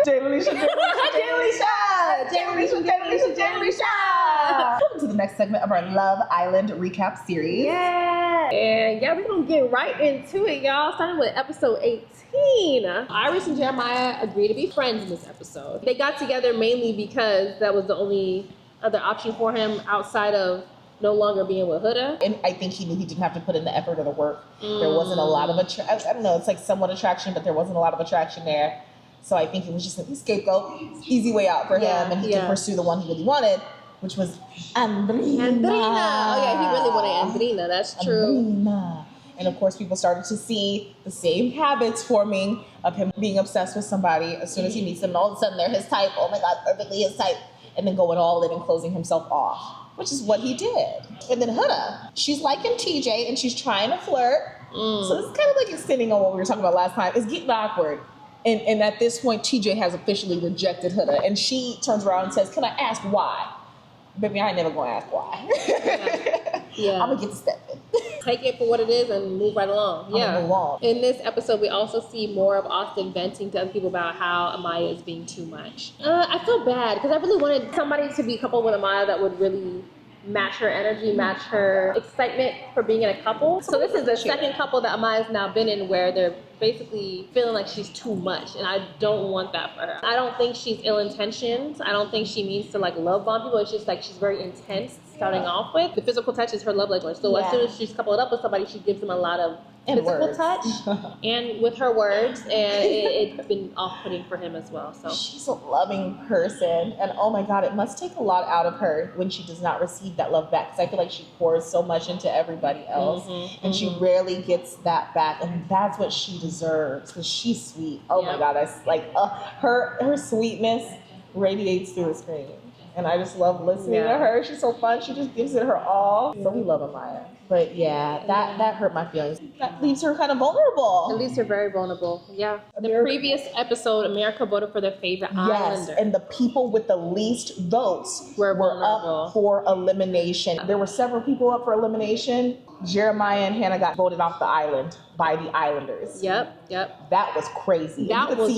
Welcome to the next segment of our Love Island recap series. Yeah. And yeah, we're gonna get right into it, y'all. Starting with episode 18. Iris and Jeremiah agreed to be friends in this episode. They got together mainly because that was the only other option for him outside of no longer being with Huda. And I think he knew he didn't have to put in the effort or the work. There wasn't a lot of I don't know, it's like somewhat attraction, but there wasn't a lot of attraction there. So I think it was just a scapegoat, easy way out for him, and he could pursue the one he really wanted, which was Andrina. Oh yeah, he really wanted Andrina, that's true. Andrina. And of course, people started to see the same habits forming of him being obsessed with somebody as soon as he meets them, and all of a sudden they're his type. Oh my God, perfectly his type. And then going all in and closing himself off, which is what he did. And then Huda, she's liking TJ and she's trying to flirt. So this is kind of like extending on what we were talking about last time. It's getting awkward. And at this point, TJ has officially rejected Huda. And she turns around and says, "Can I ask why?" Baby, I ain't never gonna ask why. Yeah. I'm gonna get to stepping. Take it for what it is and move right along. Move on. In this episode, we also see more of Austin venting to other people about how Amaya is being too much. I feel bad because I really wanted somebody to be coupled with Amaya that would really match her energy, match her excitement for being in a couple. So this is the second couple that Amaya's now been in where they're basically feeling like she's too much, and I don't want that for her. I don't think she's ill-intentioned. I don't think she means to like love bomb people. It's just like she's very intense starting off with. The physical touch is her love language. So as soon as she's coupled up with somebody, she gives them a lot of physical touch and with her words, and it's been off-putting for him as well. So she's a loving person, and oh my God, it must take a lot out of her when she does not receive that love back, because I feel like she pours so much into everybody else, and she rarely gets that back, and that's what she deserves, because she's sweet. Oh my God, that's like her sweetness radiates through the screen, and I just love listening to her. She's so fun. She just gives it her all. So we love Amaya. But yeah, that hurt my feelings. That leaves her kind of vulnerable. It leaves her very vulnerable. Yeah. The previous episode, America voted for their favorite islander. And the people with the least votes were up for elimination. There were several people up for elimination. Jeremiah and Hannah got voted off the island by the Islanders. Yep. That was crazy. That was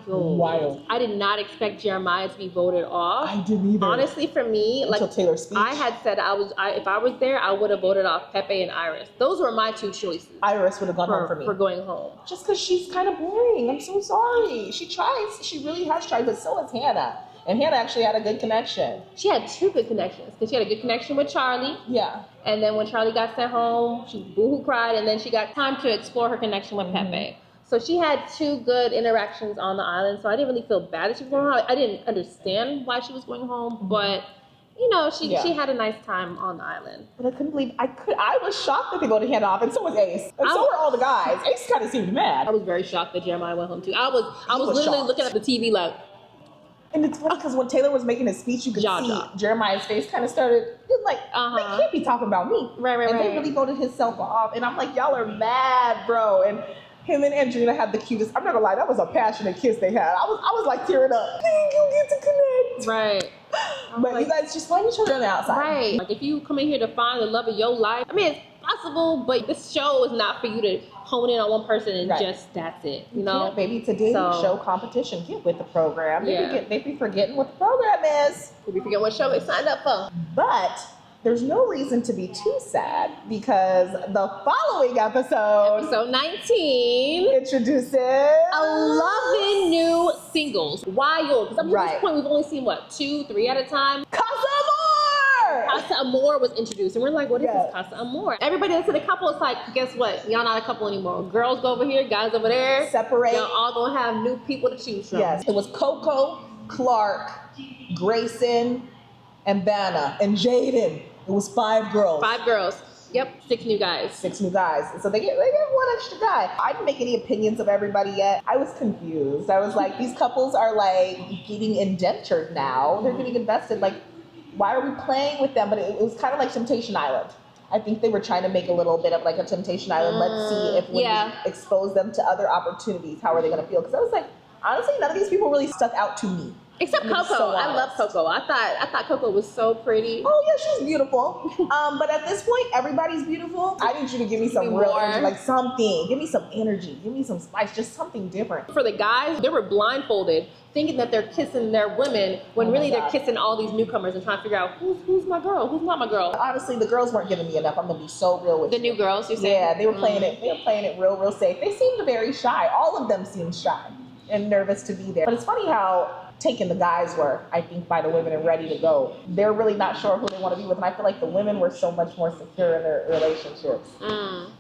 wild. I did not expect Jeremiah to be voted off. I didn't either. Honestly, for me, until Taylor's speech, I had said if I was there, I would have voted off Pepe and Iris. Those were my two choices. Iris would have gone home for me. For going home. Just because she's kind of boring. I'm so sorry. She tries. She really has tried, but so has Hannah. And Hannah actually had a good connection. She had two good connections, because she had a good connection with Charlie. Yeah. And then when Charlie got sent home, she boohoo cried, and then she got time to explore her connection with Pepe. So she had two good interactions on the island, so I didn't really feel bad that she was going home. I didn't understand why she was going home, but you know, she had a nice time on the island. But I couldn't believe, I was shocked that they voted Hannah off, and so was Ace. And so were all the guys. Ace kind of seemed mad. I was very shocked that Jeremiah went home too. I was literally shocked. Looking at the TV like. And it's funny because when Taylor was making his speech, you could see Jeremiah's face kind of started, like, they can't be talking about me. Right. And they really voted himself off. And I'm like, y'all are mad, bro. And him and Andrina had the cutest, I'm not gonna lie, that was a passionate kiss they had. I was like tearing up. Thank you, get to connect. Right. But you guys just find each other on the outside. Right. Like if you come in here to find the love of your life, I mean, it's possible, but this show is not for you to hone in on one person and just that's it. You know? Yeah, baby, today show competition. Get with the program. They be forgetting what the program is. They be forgetting what show they signed up for. But there's no reason to be too sad, because the following episode 19, introduces 11 new singles. Wild. Because at this point, we've only seen, 2, 3 at a time. Casa Amor! Casa Amor was introduced, and we're like, what is this Casa Amor? Everybody that's in the couple is like, guess what? Y'all not a couple anymore. Girls go over here, guys over there. Separate. Y'all all gonna have new people to choose from. Yes. It was Coco, Clarke, Grayson, and Vanna, and Jaden. It was 5 girls. 5 girls. Yep, 6 new guys. 6 new guys. So they get one extra guy. I didn't make any opinions of everybody yet. I was confused. I was like, these couples are like getting indentured now. They're getting invested. Like, why are we playing with them? But it was kind of like Temptation Island. I think they were trying to make a little bit of like a Temptation Island. Let's see if when we expose them to other opportunities, how are they going to feel? Because I was like, honestly, none of these people really stuck out to me. Except Coco. So I love honest. Coco. I thought Coco was so pretty. Oh yeah, she's beautiful. But at this point, everybody's beautiful. I need you to give me some real energy, like something. Give me some energy. Give me some spice. Just something different. For the guys, they were blindfolded, thinking that they're kissing their women when really they're kissing all these newcomers and trying to figure out who's my girl, who's not my girl. Honestly, the girls weren't giving me enough. I'm gonna be so real with The you. new girls, you saying? Yeah, they were playing it. They were playing it real safe. They seemed very shy. All of them seemed shy and nervous to be there. But it's funny how taken the guys were, I think, by the women and ready to go. They're really not sure who they want to be with. And I feel like the women were so much more secure in their relationships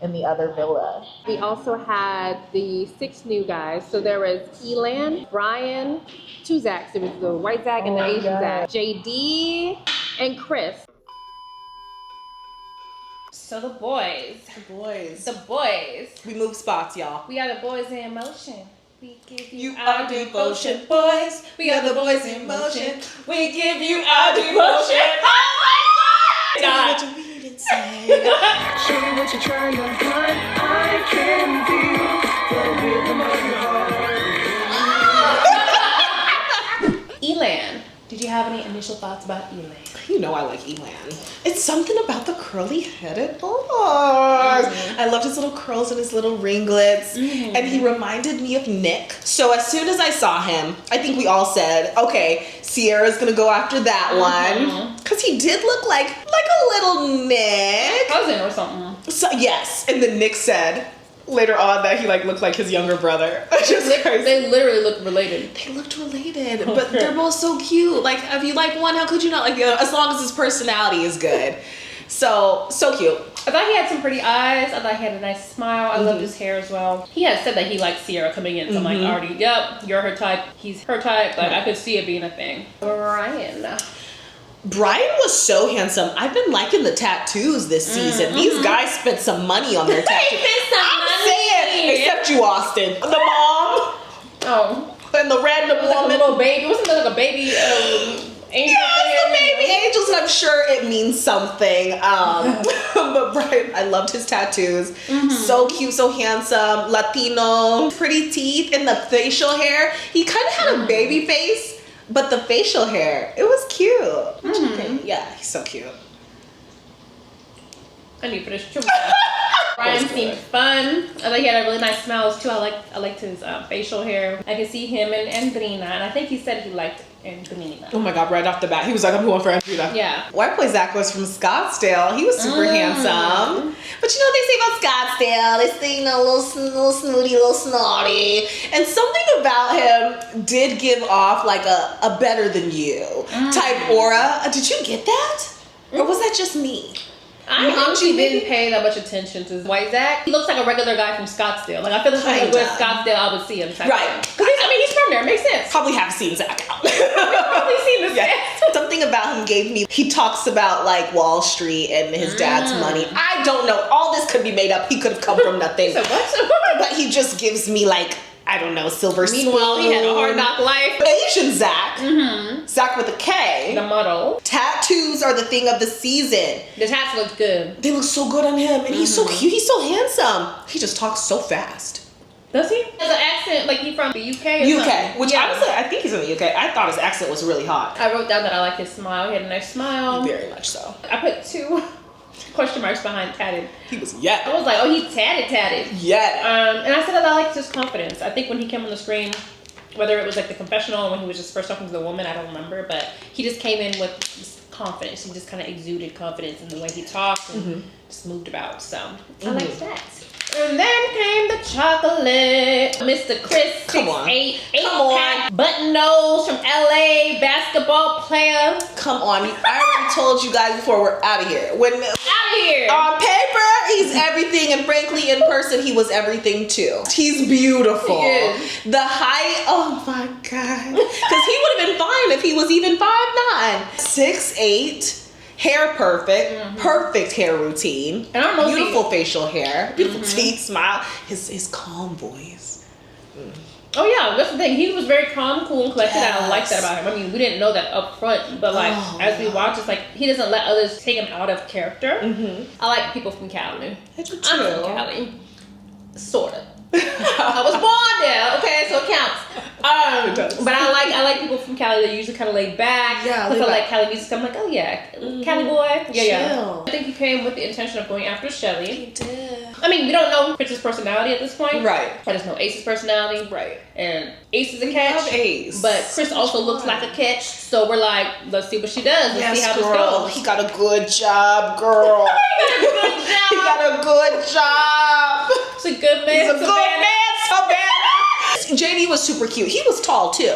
in the other villa. We also had the 6 new guys. So there was Elan, Brian, 2 Zacks. There was the white Zack and the Asian Zack. JD and Chris. So the boys. The boys. We move spots, y'all. We are the boys in motion. We give You our devotion, boys. We are the boys in motion. We give you our devotion. Oh my God! Tell me what you mean inside. Show me what you're trying to hide. I can feel the rhythm of your heart. Elan, did you have any initial thoughts about Elan? You know I like Elan. It's something about the curly-headed boys. I loved his little curls and his little ringlets. And he reminded me of Nick. So as soon as I saw him, I think we all said, okay, Sierra's gonna go after that one. Because he did look like a little Nick. Cousin or something. So, yes. And then Nick said later on that he looked like his younger brother. They literally looked related. They looked related, but they're both so cute. Like, if you like one, how could you not like the other? As long as his personality is good. So cute. I thought he had some pretty eyes. I thought he had a nice smile. I loved his hair as well. He had said that he liked Sierra coming in. So I'm like, already, yep, you're her type. He's her type. Like, I could see it being a thing. Brian was so handsome. I've been liking the tattoos this season. These guys spent some money on their tattoos. I'm saying, except you, Austin. The mom. Oh. And the random It was like woman. a little baby. Wasn't there like a baby angel? Yes, the baby angels. And I'm sure it means something. But Brian, I loved his tattoos. So cute, so handsome, Latino, pretty teeth, and the facial hair. He kind of had a baby face. But the facial hair, it was cute. What you think? Yeah, he's so cute. I need to finish. Brian seemed fun. I thought he had a really nice smile too. I liked his facial hair. I could see him and Brina, and I think he said he liked Brina. Oh my God! Right off the bat, he was like, "I'm going for Brina." Yeah. White boy Zach was from Scottsdale. He was super handsome. But you know what they say about Scottsdale? They say, a little snooty, little snotty. And something about him did give off like a better than you type aura. Did you get that? Or was that just me? I honestly didn't pay that much attention to White Zach. He looks like a regular guy from Scottsdale. Like, I feel like if he was Scottsdale, I would see him. Right. Because he's from there. It makes sense. Probably have seen Zach out. Probably seen this. Yeah. Something about him gave me, he talks about like Wall Street and his dad's money. I don't know. All this could be made up. He could have come from nothing. So what? But he just gives me like, I don't know, silver spoon. Meanwhile, he had a hard knock life. Asian Zach. Zach with a K. The model. Tattoos are the thing of the season. The tats looked good. They look so good on him. And he's so cute. He's so handsome. He just talks so fast. Does he? He has an accent like he from the UK or UK. something. Which honestly, I think he's in the UK. I thought his accent was really hot. I wrote down that I like his smile. He had a nice smile. Very much so. I put 2 question marks behind tatted. He was I was like, oh, he tatted. Yeah. And I said that I liked his confidence. I think when he came on the screen, whether it was like the confessional or when he was just first talking to the woman, I don't remember, but he just came in with this confidence. He just kind of exuded confidence in the way he talked and just moved about. So I liked that. And then came the chocolate. Mr. Chris, Come on. 8'8" button nose from LA, basketball player. Come on. I already told you guys before we're out of here. Out of here. On paper, he's everything, and frankly, in person, he was everything too. He's beautiful. He is. The height, oh my God. Because he would have been fine if he was even 5'9". 6'8". Hair perfect, perfect hair routine, And I don't know beautiful facial hair, beautiful teeth, smile, his calm voice. Oh yeah, that's the thing. He was very calm, cool, and collected. I like that about him. I mean, we didn't know that up front, but like as we watch, it's like he doesn't let others take him out of character. I like people from Cali. I do too. I'm from Cali, sorta. I was born there, okay, so it counts. But I like people from Cali that usually kind of laid back. Yeah, because I like Cali music. So I'm like, oh yeah, Cali boy. Yeah. Chill. I think he came with the intention of going after Shelly. He did. I mean, we don't know Chris's personality at this point. Right. I just know Ace's personality. Right. And Ace is a We catch. love Ace. But Chris also looks like a catch. So we're like, let's see what she does. Let's see how this goes. He got a good job, girl. He got a good job. He's a good man. He's a good man, Savannah. JD was super cute. He was tall too.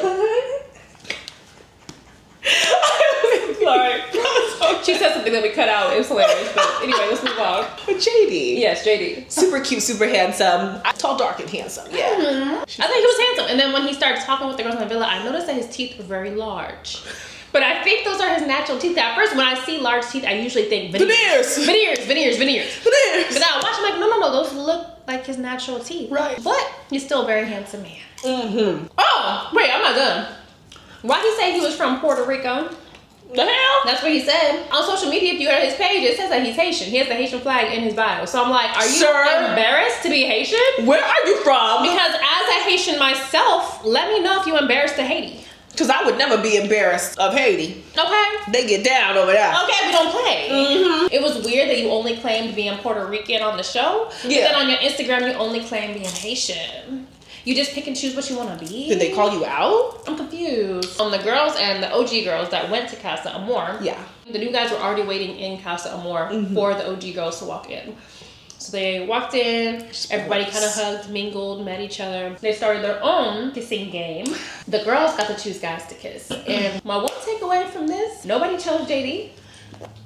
Sorry. She said something that we cut out. It was hilarious. But anyway, let's move on. But JD. Yes, JD. Super cute, super handsome. Tall, dark, and handsome. Yeah. I think he was handsome. And then when he started talking with the girls in the villa, I noticed that his teeth were very large. But I think those are his natural teeth. At first, when I see large teeth, I usually think veneers. Veneers. But then I watch, I'm like, no, those look like his natural teeth. Right. But he's still a very handsome man. Mm-hmm. Oh, wait, I'm not done. Why he say he was from Puerto Rico? The hell? That's what he said. On social media, if you go to his page, it says that he's Haitian. He has the Haitian flag in his bio. So I'm like, are you embarrassed to be Haitian? Where are you from? Because as a Haitian myself, let me know if you're embarrassed to Haiti. Because I would never be embarrassed of Haiti. Okay. They get down over there. Okay, we don't play. Mm-hmm. It was weird that you only claimed being Puerto Rican on the show. Yeah. But then on your Instagram, you only claim being Haitian. You just pick and choose what you want to be. Did they call you out? I'm confused. The girls and the OG girls that went to Casa Amor. Yeah. The new guys were already waiting in Casa Amor for the OG girls to walk in. So they walked in, everybody kind of hugged, mingled, met each other. They started their own kissing game. The girls got to choose guys to kiss. And my one takeaway from this, nobody chose JD.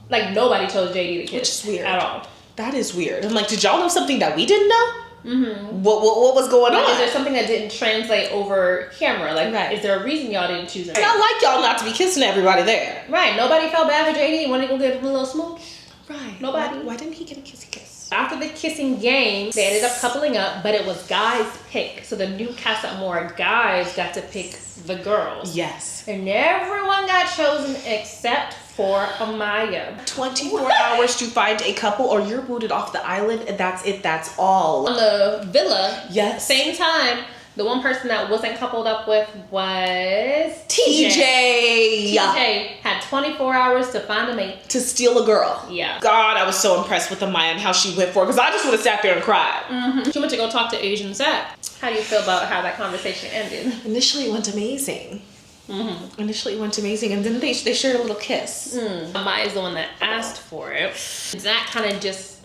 Like, nobody chose JD to kiss. Which is weird. At all. That is weird. I'm like, did y'all know something that we didn't know? Mm-hmm. What was going on? Is there something that didn't translate over camera? Like, Right. is there a reason y'all didn't choose it? And I like y'all not to be kissing everybody there. Right. Nobody felt bad for JD. Wanted to go give him a little smooch. Right. Nobody. Why didn't he get a kissy kiss? After the kissing game, they ended up coupling up, but it was guys' pick. So the new Casa Amor guys got to pick the girls. Yes. And everyone got chosen except for Amaya. 24 hours to find a couple or you're booted off the island and that's it. That's all. On the villa, Yes. same time, the one person that wasn't coupled up with was TJ. TJ had 24 hours to find a mate. To steal a girl. Yeah. God, I was so impressed with Amaya and how she went for it because I just would have sat there and cried. She went to go talk to Asian Zach. How do you feel about how that conversation ended? Initially, it went amazing. Initially, it went amazing, and then they shared a little kiss. Amaya is the one that asked for it. Zach kind of just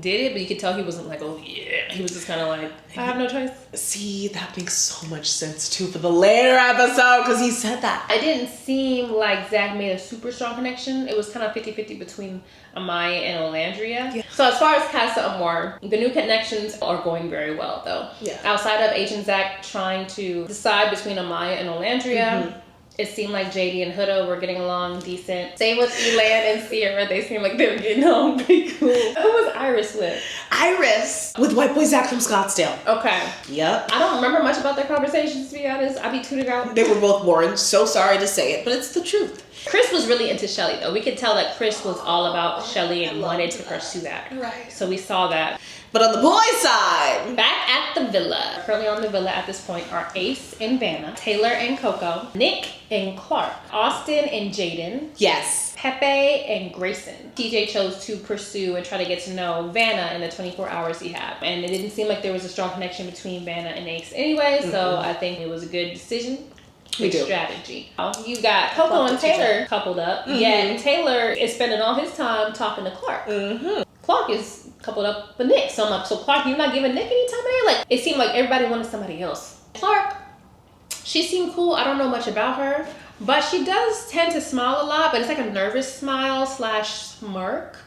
did it, but you could tell he wasn't like, oh yeah. He was just kind of like, I have no choice. See, that makes so much sense too for the later episode because he said that. It didn't seem like Zach made a super strong connection. It was kind of 50-50 between Amaya and Olandria. Yeah. So as far as Casa Amor, the new connections are going very well though. Yeah. Outside of Agent Zach trying to decide between Amaya and Olandria, it seemed like JD and Huda were getting along decent. Same with Elan and Sierra. They seemed like they were getting along pretty cool. Who was Iris with? Iris with White Boy Zach from Scottsdale. Okay. Yep. I don't remember much about their conversations, to be honest. I be tuning out. They were both boring. So sorry to say it, but it's the truth. Chris was really into Shelly, though. We could tell that Chris was all about Shelly and wanted to pursue that. Right. So we saw that. But on the boys' side, Back at the villa. Currently on the villa at this point are Ace and Vanna, Taylor and Coco, Nick and Clarke, Austin and Jaden, yes. Pepe and Grayson. TJ chose to pursue and try to get to know Vanna in the 24 hours he had. And it didn't seem like there was a strong connection between Vanna and Ace anyway, so I think it was a good decision. We do. Strategy. You got Coco and Taylor coupled up, yet Taylor is spending all his time talking to Clarke. Clarke is coupled up with Nick, so I'm like, so Clarke, you're not giving Nick any time here? Like, it seemed like everybody wanted somebody else. Clarke, she seemed cool. I don't know much about her, but she does tend to smile a lot, but it's like a nervous smile / smirk,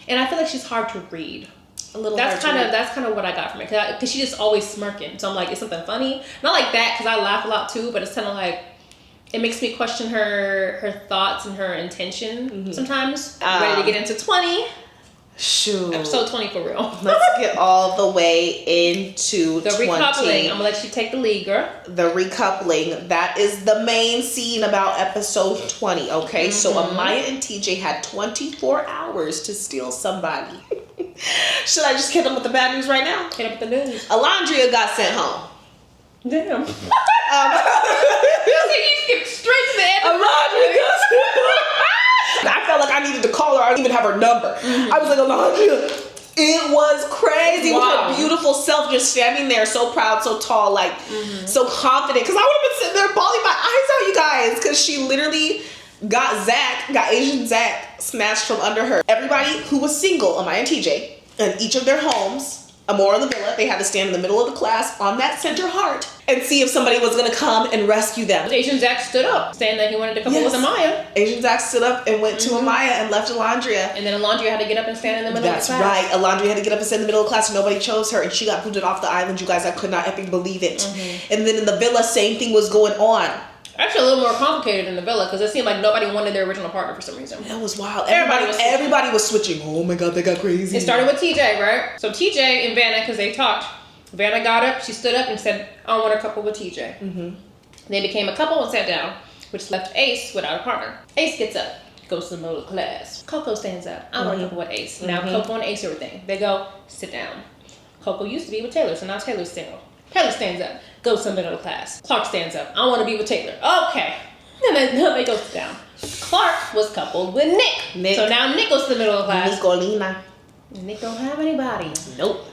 and I feel like she's hard to read. A little That's hard to read. kind of what I got from it, because she just always smirking. So I'm like, is something funny? Not like that, because I laugh a lot too, but it's kind of like, it makes me question her thoughts and her intention sometimes. Ready to get into 20. Shoot. Episode 20 for real. Let's get all the way into The 20. recoupling. I'm gonna let you take the lead, girl. The recoupling. That is the main scene about episode 20, okay? So Amaya and TJ had 24 hours to steal somebody. Should I just hit them with the bad news right now? Hit up the news. Olandria got sent home. Damn. You skipped straight to the end. Olandria got sent home. I felt like I needed to call her. I didn't even have her number. I was like, Olandria. It was crazy. Wow. With her beautiful self just standing there, so proud, so tall, like so confident. Because I would have been sitting there bawling my eyes out, you guys. Because she literally got Asian Zach smashed from under her. Everybody who was single, Amaya and TJ, in each of their homes, Amor in the villa, they had to stand in the middle of the class on that center heart and see if somebody was going to come and rescue them. Asian Zach stood up, saying that he wanted to couple with Amaya. Asian Zach stood up and went to Amaya and left Olandria. And then Olandria had to get up and stand in the middle of the class. That's right. Olandria had to get up and stand in the middle of the class and nobody chose her. And she got booted off the island, you guys. I could not epic believe it. And then in the villa, same thing was going on. Actually, a little more complicated in the villa because it seeed like nobody wanted their original partner for some reason. That was wild. Everybody was switching. Oh my God, they got crazy. It started with TJ, right? So TJ and Vanna, because they talked. Vanna got up, she stood up and said, I want a couple with TJ. They became a couple and sat down, which left Ace without a partner. Ace gets up, goes to the middle of the class. Coco stands up. I want a couple with Ace. Now Coco and Ace are everything. They go, sit down. Coco used to be with Taylor, so now Taylor's single. Taylor stands up, goes to the middle of the class. Clarke stands up. I want to be with Taylor. Okay. And then they go sit down. Clarke was coupled with Nick. So now Nick goes to the middle of the class. Nicolina. Nick don't have anybody. Nope.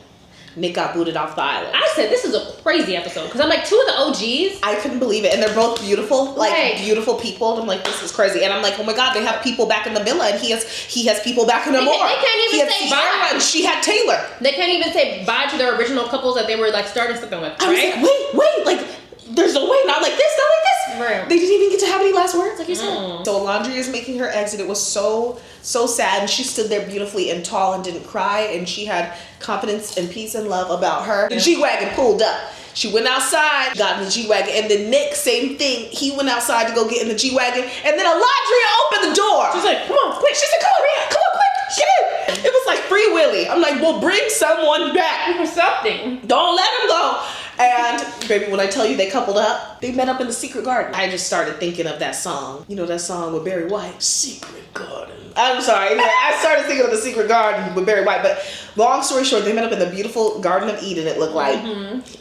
Nick got booted off the island. I said this is a crazy episode because I'm like, two of the OGs. I couldn't believe it. And they're both beautiful, like Right. beautiful people. And I'm like, this is crazy. And I'm like, oh my God, they have people back in the villa and he has people back in the They more. can't even say bye. And she had Taylor. They can't even say bye to their original couples that they were like starting something with, I was right? like, wait, like there's no way, not like this, not like this. Right. They didn't even get to have any last words, like you said. So Olandria is making her exit. It was so sad. And she stood there beautifully and tall and didn't cry. And she had confidence and peace and love about her. The G-Wagon pulled up. She went outside, got in the G-Wagon. And then Nick, same thing. He went outside to go get in the G-Wagon. And then Olandria opened the door. She's like, come on, quick. She said, come on, quick, get in. It was like Free Willy. I'm like, well, bring someone back. For something. Don't let him go. And baby, when I tell you they coupled up, they met up in the secret garden. I just started thinking of that song. You know that song with Barry White? Secret Garden. I'm sorry. Anyway, I started thinking of the Secret Garden with Barry White. But long story short, they met up in the beautiful Garden of Eden, it looked like.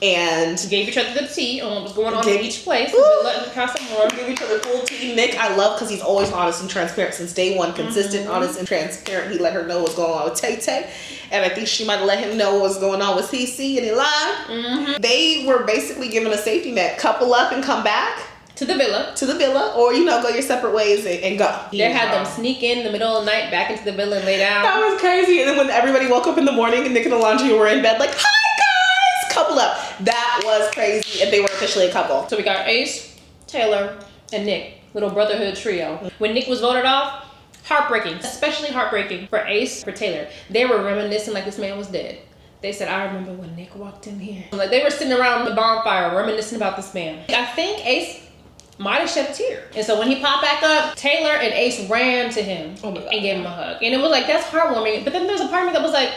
And Gave each other the tea on what was going on Gave- in each place. Woo! Villa and Casa Amor. give each other full tea. Nick, I love because he's always honest and transparent since day one. Consistent, honest, and transparent. He let her know what's going on with Tay Tay. And I think she might have let him know what was going on with CC and he lied. They were basically given a safety net. Couple up and come back To the villa. to the villa, or go your separate ways and go. They had them sneak in the middle of the night back into the villa and lay down. That was crazy. And then when everybody woke up in the morning and Nick and Olandria were in bed, like, hi guys, couple up. That was crazy. And they were officially a couple. So we got Ace, Taylor, and Nick. Little brotherhood trio. When Nick was voted off, heartbreaking. Especially heartbreaking for Ace, for Taylor. They were reminiscing like this man was dead. They said, I remember when Nick walked in here. Like they were sitting around the bonfire reminiscing about this man. I think Ace might have shed a tear. And so when he popped back up, Taylor and Ace ran to him and gave him a hug. And it was like, that's heartwarming. But then there's a part of me that was like,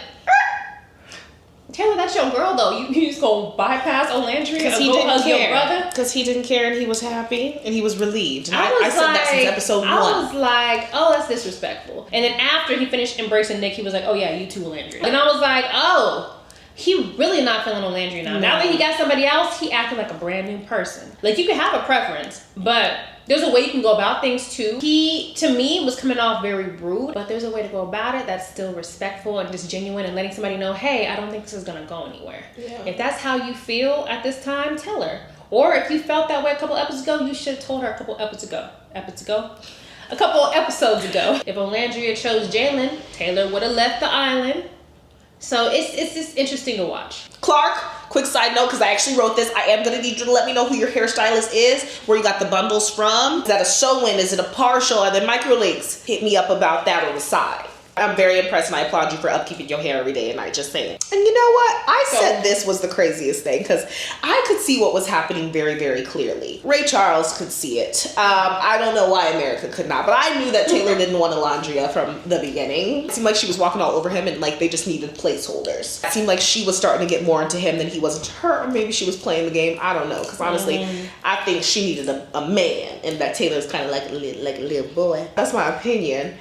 Taylor, that's your girl though. You just gonna bypass Olandria and go hug your brother? Because he didn't care and he was happy and he was relieved. And I said that since episode 1. I was like, oh, that's disrespectful. And then after he finished embracing Nick, he was like, oh yeah, you too, Olandria. And I was like, oh, he really not feeling Olandria now. No. Now that he got somebody else, he acting like a brand new person. Like you can have a preference, but there's a way you can go about things too. He, to me, was coming off very rude, but there's a way to go about it that's still respectful and just genuine and letting somebody know, hey, I don't think this is gonna go anywhere. Yeah. If that's how you feel at this time, tell her. Or if you felt that way a couple episodes ago, you should have told her a couple episodes ago. A couple episodes ago. If Olandria chose Jalen, Taylor would have left the island. So it's just interesting to watch. Clarke, quick side note, because I actually wrote this. I am going to need you to let me know who your hairstylist is, where you got the bundles from. Is that a sew-in? Is it a partial? Are they microlinks? Hit me up about that on the side. I'm very impressed and I applaud you for upkeeping your hair every day and night, just saying. And you know what? I said this was the craziest thing because I could see what was happening very, very clearly. Ray Charles could see it. I don't know why America could not, but I knew that Taylor didn't want Olandria from the beginning. It seemed like she was walking all over him and like they just needed placeholders. It seemed like she was starting to get more into him than he was into her, or maybe she was playing the game. I don't know, because honestly, I think she needed a man and that Taylor's kind of like a little boy. That's my opinion.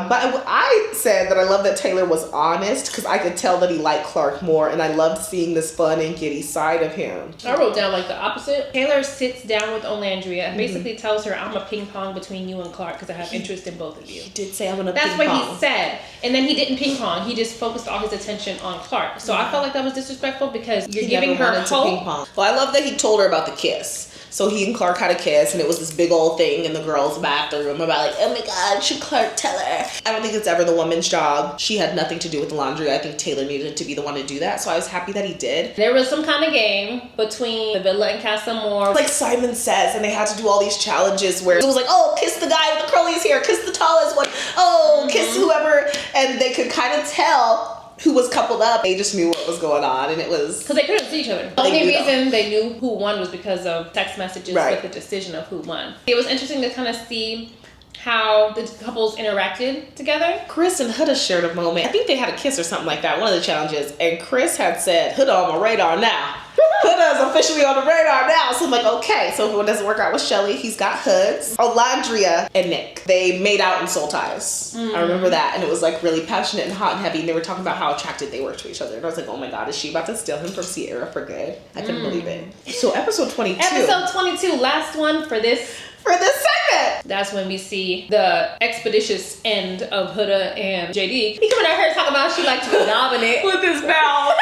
But I said that I love that Taylor was honest because I could tell that he liked Clarke more, and I loved seeing this fun and giddy side of him. I wrote down like the opposite. Taylor sits down with Olandria and basically tells her, I'm a ping pong between you and Clarke because I have interest in both of you. He did say I'm gonna That's ping what pong. he said. And then he didn't ping pong. He just focused all his attention on Clarke. So I felt like that was disrespectful because you're giving her hope. Well, I love that he told her about the kiss. So he and Clarke had a kiss, and it was this big old thing in the girls' bathroom about like, oh my God, should Clarke tell her? I don't think it's ever the woman's job. She had nothing to do with Olandria. I think Taylor needed to be the one to do that. So I was happy that he did. There was some kind of game between the villa and Casa Amor. Like Simon says, and they had to do all these challenges where it was like, oh, kiss the guy with the curliest hair, kiss the tallest one, oh, kiss whoever, and they could kind of tell who was coupled up. They just knew what was going on, and it was because they couldn't see each other. The only reason they knew who won was because of text messages with the decision of who won. It was interesting to kind of see how the couples interacted together. Chris and Huda shared a moment. I think they had a kiss or something like that, one of the challenges, and Chris had said, Huda on my radar now. Huda is officially on the radar now. So I'm like, okay, so if it doesn't work out with Shelly, he's got hoods. Olandria and Nick, they made out in soul ties. I remember that, and it was like really passionate and hot and heavy, and they were talking about how attracted they were to each other, and I was like, oh my God, is she about to steal him from Sierra for good? I couldn't believe it. So episode 22. Episode 22, last one for this segment. That's when we see the expeditious end of Huda and JD. He coming at her talking about she liked to be dominant With his mouth.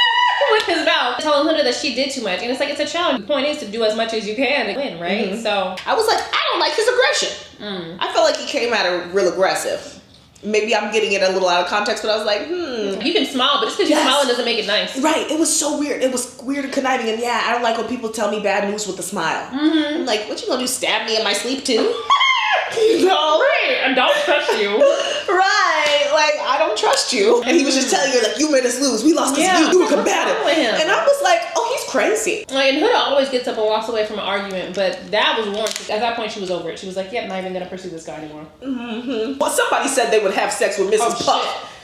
with his mouth, telling Huda that she did too much, and it's like it's a challenge. The point is to do as much as you can to win, right? So I was like, I don't like his aggression. I felt like he came at her real aggressive. Maybe I'm getting it a little out of context, but I was like, You can smile, but just because you're smiling doesn't make it nice. Right. It was so weird. It was weird and conniving, and yeah, I don't like when people tell me bad news with a smile. I'm like, what you gonna do, stab me in my sleep too? You know? Right, and don't trust you. Right. Like, I don't trust you. And he was just telling her, like, you made us lose. We lost because you were combative. And I was like, oh, he's crazy. Like, and Huda always gets up and walks away from an argument, but that was warranted. At that point, she was over it. She was like, yep, not even gonna pursue this guy anymore. Well, somebody said they would have sex with Mrs. Puff.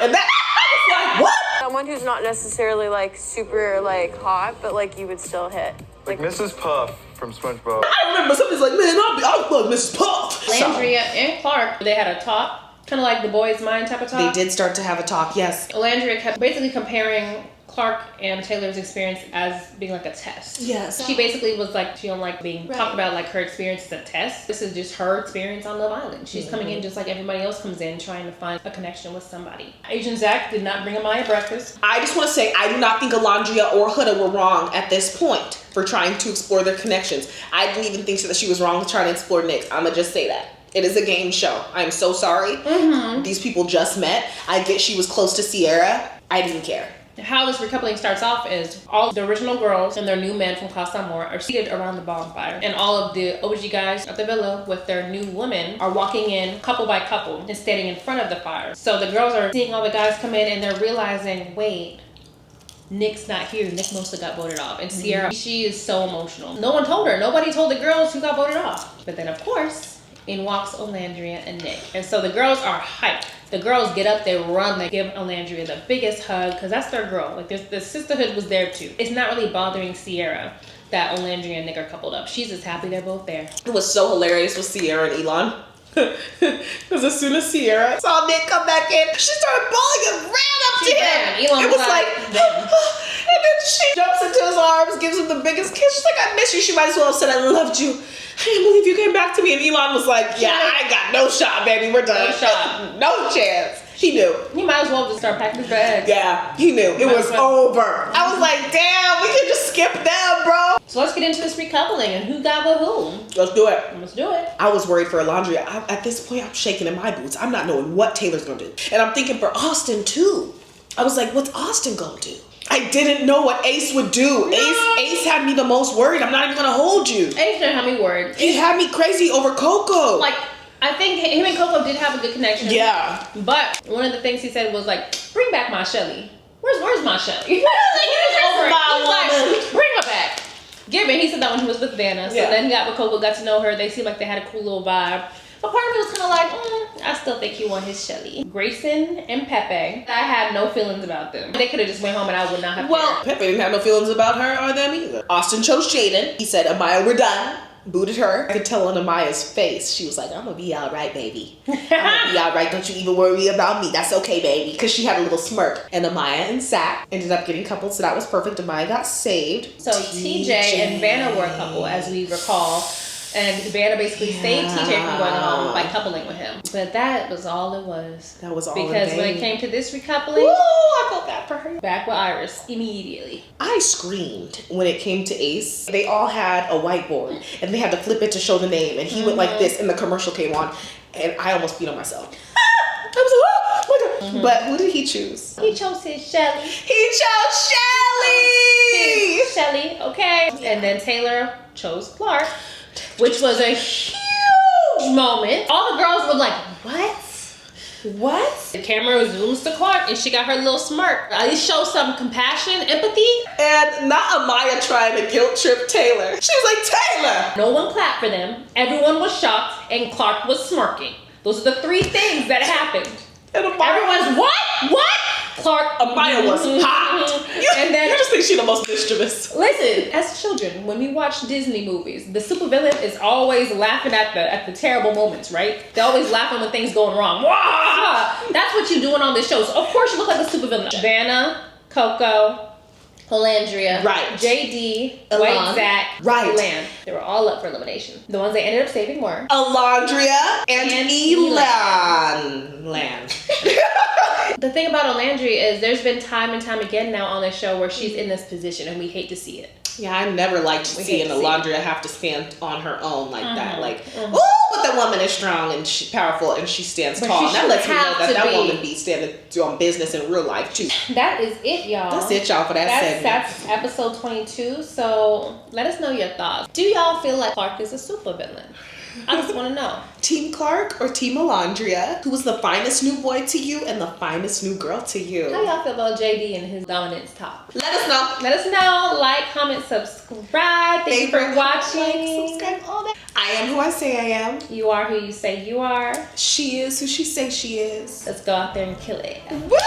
And that, I was like, what? Someone who's not necessarily like super like hot, but like you would still hit. Like Mrs. Puff from SpongeBob. I remember somebody's like, man, I'll fuck Mrs. Puff. Olandria and Clarke, they had a talk, kind of like the boys' mind type of talk. They did start to have a talk, yes. Olandria kept basically comparing Clarke and Taylor's experience as being like a test. Yes. She basically was like, she don't like being talked about like her experience as a test. This is just her experience on Love Island. She's coming in just like everybody else comes in, trying to find a connection with somebody. Agent Zach did not bring Amaya breakfast. I just want to say, I do not think Olandria or Huda were wrong at this point for trying to explore their connections. I didn't even think that she was wrong to try to explore Nick's. I'm going to just say that. It is a game show. I'm so sorry. These people just met. I get she was close to Sierra. I didn't care. How this recoupling starts off is all the original girls and their new men from Casa Amor are seated around the bonfire, and all of the OG guys at the villa with their new women are walking in couple by couple and standing in front of the fire. So the girls are seeing all the guys come in and they're realizing, wait, Nick's not here. Nick mostly got voted off. And Sierra, she is so emotional. No one told her. Nobody told the girls who got voted off. But then of course, in walks Olandria and Nick. And so the girls are hyped. The girls get up, they run, they give Olandria the biggest hug, because that's their girl. Like, the sisterhood was there too. It's not really bothering Sierra that Olandria and Nick are coupled up. She's just happy they're both there. It was so hilarious with Sierra and Elon. Because as soon as Sierra saw Nick come back in, she started bawling and ran up to him. Elon it was like, and then she jumps into his arms, gives him the biggest kiss. She's like, I miss you. She might as well have said, I loved you. I can't believe you came back to me. And Elon was like, yeah, I ain't got no shot, baby. We're done. No shot. No chance. He knew. He might as well just start packing his bags. Yeah, he knew. It was over. I was like, damn, we could just skip them, bro. So let's get into this recoupling and who got with who. Let's do it. Let's do it. I was worried for Olandria. At this point, I'm shaking in my boots. I'm not knowing what Taylor's gonna do. And I'm thinking for Austin, too. I was like, what's Austin gonna do? I didn't know what Ace would do. No. Ace had me the most worried. I'm not even gonna hold you. Ace didn't have me worried. He had me crazy over Coco. Like, I think him and Coco did have a good connection. Yeah. But one of the things he said was like, bring back my Shelly. Where's my Shelly? Like, he was over it. He was like, bring her back. Give it. He said that when he was with Vanna. So then he got with Coco, got to know her. They seemed like they had a cool little vibe. But part of me was kind of like, I still think he won his Shelly. Grayson and Pepe, I had no feelings about them. They could have just went home and I would not have cared. Pepe didn't have no feelings about her or them either. Austin chose Jaden. He said, Amaya, we're done. booted her. I could tell on Amaya's face. She was like, I'm gonna be all right, baby. I'm gonna be all right. Don't you even worry about me. That's okay, baby. Because she had a little smirk. And Amaya and Zach ended up getting coupled, so that was perfect. Amaya got saved. So TJ and Vanna were a couple, as we recall. And Vanna basically saved TJ from going home by coupling with him. But that was all it was. That was all because when it came to this recoupling, ooh, I felt bad for her. Back with Iris immediately. I screamed when it came to Ace. They all had a whiteboard and they had to flip it to show the name. And he went like this and the commercial came on. And I almost peed on myself. I was like, oh my God. But who did he choose? He chose his Shelly. He chose Shelly! Shelly, okay. And then Taylor chose Clarke, which was a huge moment. All the girls were like, what? What? The camera zooms to Clarke and she got her little smirk. At least show some compassion, empathy. And not Amaya trying to guilt trip Taylor. She was like, Taylor! No one clapped for them. Everyone was shocked and Clarke was smirking. Those are the three things that happened. And everyone's, what? What? Clarke. Amaya was hot. And then you just think she's the most mischievous. Listen, as children, when we watch Disney movies, the supervillain is always laughing at the terrible moments, right? They're always laughing when things going wrong. Wah! That's what you're doing on this show. So of course you look like a supervillain. Vanna, Coco, Olandria, right? JD, Elan. White Zach, right? Elan. They were all up for elimination. The ones they ended up saving were Olandria and Elan. The thing about Olandria is there's been time and time again now on this show where she's in this position and we hate to see it. Yeah, I never liked seeing Olandria have to stand on her own like that. Like, ooh, but the woman is strong and powerful and she stands tall. That lets me know that woman be standing on business in real life too. That is it, y'all. That's it, y'all, for that segment. That's episode 22. So let us know your thoughts. Do y'all feel like Clarke is a supervillain? I just want to know. Team Clarke or Team Olandria? Who was the finest new boy to you and the finest new girl to you? How y'all feel about JD and his dominance talk? Let us know. Let us know. Like, comment, subscribe. Thank you for watching. Like, subscribe, all that. I am who I say I am. You are who you say you are. She is who she say she is. Let's go out there and kill it. Woo!